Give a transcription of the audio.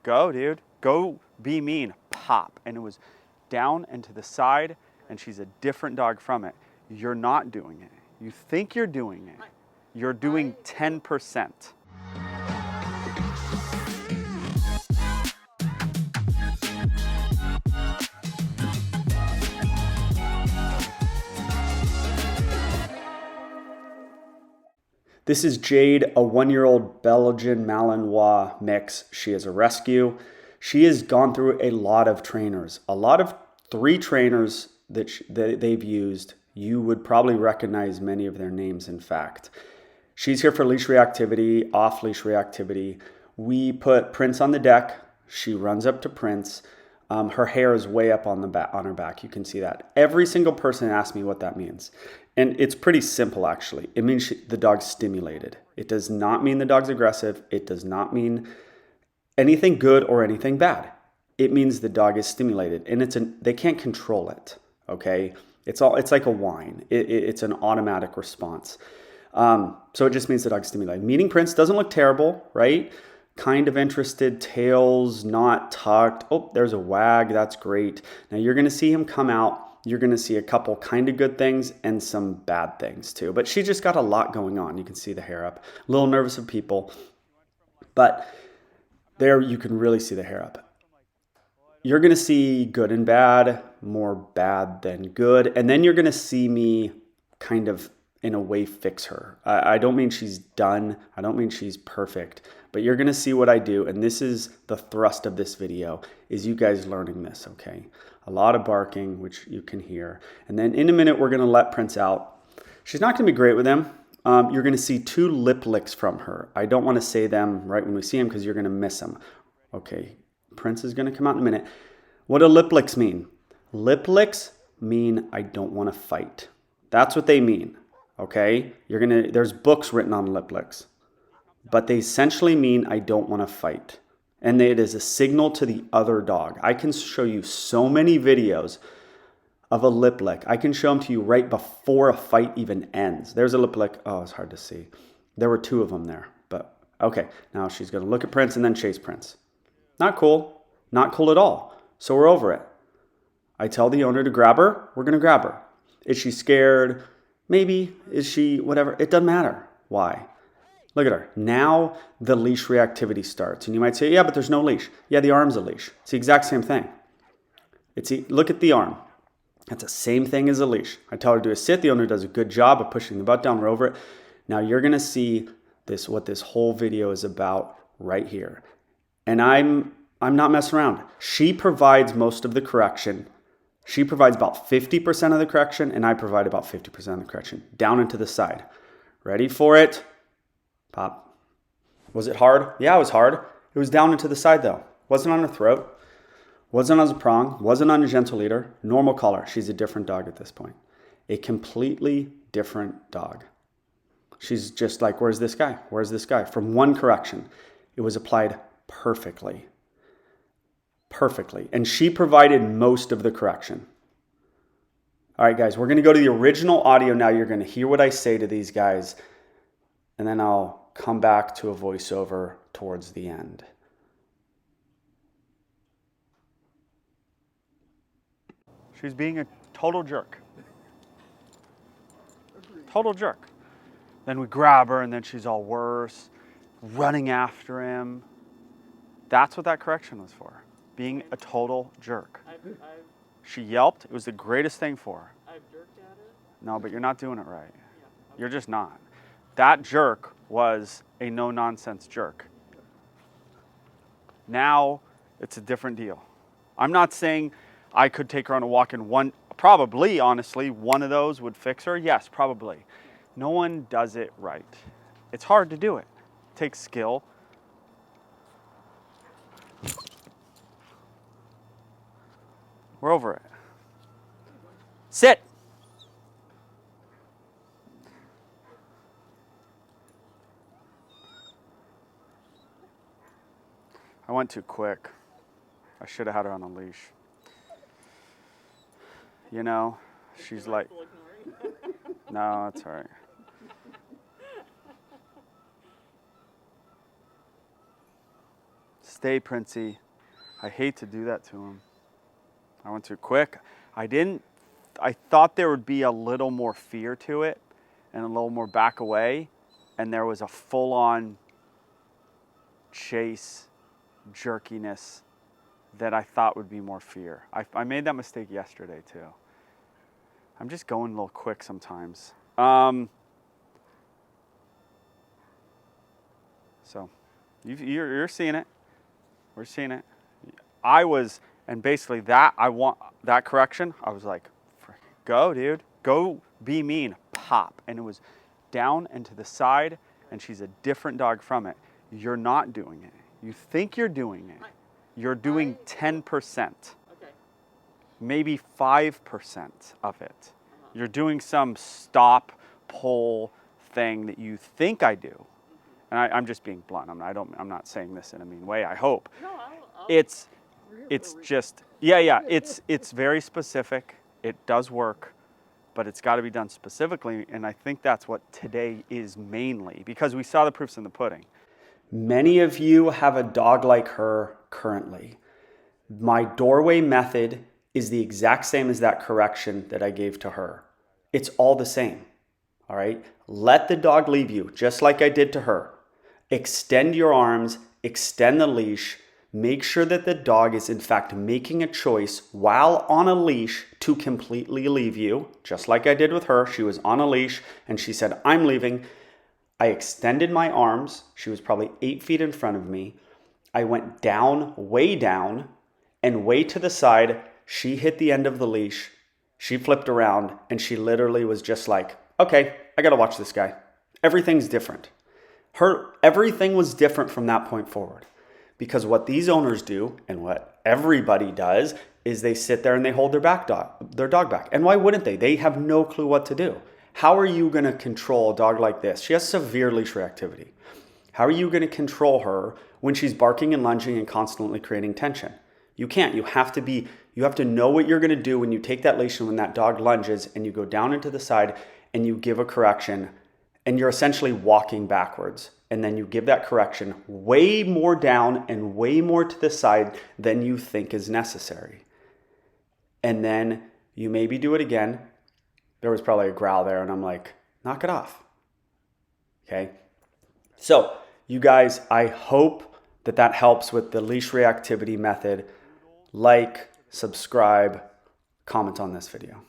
Go, dude. Go be mean. Pop. And it was down and to the side, and she's a different dog from it. You're not doing it. You think you're doing it. You're doing 10%. This is Jade, a 1-year-old Belgian Malinois mix. She is a rescue. She has gone through a lot of trainers, a lot of 3 trainers that they've used. You would probably recognize many of their names, in fact. She's here for leash reactivity, off-leash reactivity. We put Prince on the deck. She runs up to Prince. Her hair is way up on her back. You can see that. Every single person asks me what that means. And it's pretty simple, actually. It means the dog's stimulated. It does not mean the dog's aggressive. It does not mean anything good or anything bad. It means the dog is stimulated, and they can't control it, okay? It's like a whine. It's an automatic response. So it just means the dog's stimulated. Meeting Prince doesn't look terrible, right? Kind of interested, tails not tucked. Oh, there's a wag. That's great. Now you're going to see him come out. You're going to see a couple kind of good things and some bad things too. But she just got a lot going on. You can see the hair up. A little nervous of people. But there you can really see the hair up. You're going to see good and bad, more bad than good. And then you're going to see me kind of, in a way, fix her. I don't mean she's done. I don't mean she's perfect. But you're going to see what I do. And this is the thrust of this video, is you guys learning this, okay? A lot of barking, which you can hear. And then in a minute, we're going to let Prince out. She's not going to be great with him. You're going to see 2 lip licks from her. I don't want to say them right when we see him because you're going to miss them. Okay, Prince is going to come out in a minute. What do lip licks mean? Lip licks mean I don't want to fight. That's what they mean, okay? There's books written on lip licks. But they essentially mean I don't want to fight. And it is a signal to the other dog. I can show you so many videos of a lip lick. I can show them to you right before a fight even ends. There's a lip lick. Oh, it's hard to see. There were 2 of them there. But okay, now she's going to look at Prince and then chase Prince. Not cool. Not cool at all. So we're over it. I tell the owner to grab her. We're going to grab her. Is she scared? Maybe. Is she whatever? It doesn't matter. Why? Look at her. Now the leash reactivity starts. And you might say, yeah, but there's no leash. Yeah, the arm's a leash. It's the exact same thing. Look at the arm. That's the same thing as a leash. I tell her to do a sit. The owner does a good job of pushing the butt down. We're over it. Now you're going to see what this whole video is about right here. And I'm not messing around. She provides most of the correction. She provides about 50% of the correction, and I provide about 50% of the correction. Down and to the side. Ready for it? Pop. Was it hard? Yeah, it was hard. It was down and to the side though. Wasn't on her throat. Wasn't on a prong. Wasn't on a gentle leader. Normal collar. She's a different dog at this point. A completely different dog. She's just like, where's this guy? Where's this guy? From one correction. It was applied perfectly. Perfectly. And she provided most of the correction. All right, guys, we're going to go to the original audio now. You're going to hear what I say to these guys. And then I'll come back to a voiceover towards the end. She's being a total jerk. Total jerk. Then we grab her and then she's all worse, running after him. That's what that correction was for. Being a total jerk. She yelped. It was the greatest thing for her. I've jerked at it? No, but you're not doing it right. Yeah. You're just not. That jerk was a no-nonsense jerk. Now it's a different deal. I'm not saying I could take her on a walk and probably, honestly, one of those would fix her. Yes, probably. No one does it right. It's hard to do it. It takes skill. We're over it. Sit. I went too quick. I should have had her on a leash. You know, she's like, no, that's all right. Stay, Princey. I hate to do that to him. I went too quick. I thought there would be a little more fear to it and a little more back away. And there was a full-on chase jerkiness that I thought would be more fear. I made that mistake yesterday too. I'm just going a little quick sometimes. So you're seeing it. We're seeing it. And basically I want that correction. I was like, go, dude. Go be mean. Pop. And it was down and to the side, and she's a different dog from it. You're not doing it. You think you're doing it. You're doing 10%. Okay. Maybe 5% of it. You're doing some stop, pull thing that you think I do. And I'm just being blunt. I'm not saying this in a mean way, I hope. No, it's just, it's very specific. It does work, but it's got to be done specifically. And I think that's what today is mainly, because we saw the proofs in the pudding. Many of you have a dog like her currently. My doorway method is the exact same as that correction that I gave to her. It's all the same, all right? Let the dog leave you, just like I did to her. Extend your arms, extend the leash. Make sure that the dog is in fact making a choice while on a leash to completely leave you, just like I did with her. She was on a leash and she said, I'm leaving. I extended my arms. She was probably 8 feet in front of me. I went down, and way to the side. She hit the end of the leash. She flipped around and she literally was just like, okay, I got to watch this guy. Everything's different. Everything was different from that point forward, because what these owners do and what everybody does is they sit there and they hold their dog back. And why wouldn't they? They have no clue what to do. How are you going to control a dog like this? She has severe leash reactivity. How are you going to control her when she's barking and lunging and constantly creating tension? You can't. You have to know what you're going to do when you take that leash and when that dog lunges and you go down into the side and you give a correction and you're essentially walking backwards. And then you give that correction way more down and way more to the side than you think is necessary. And then you maybe do it again. There was probably a growl there and I'm like, knock it off. Okay. So you guys, I hope that helps with the leash reactivity method. Like, subscribe, comment on this video.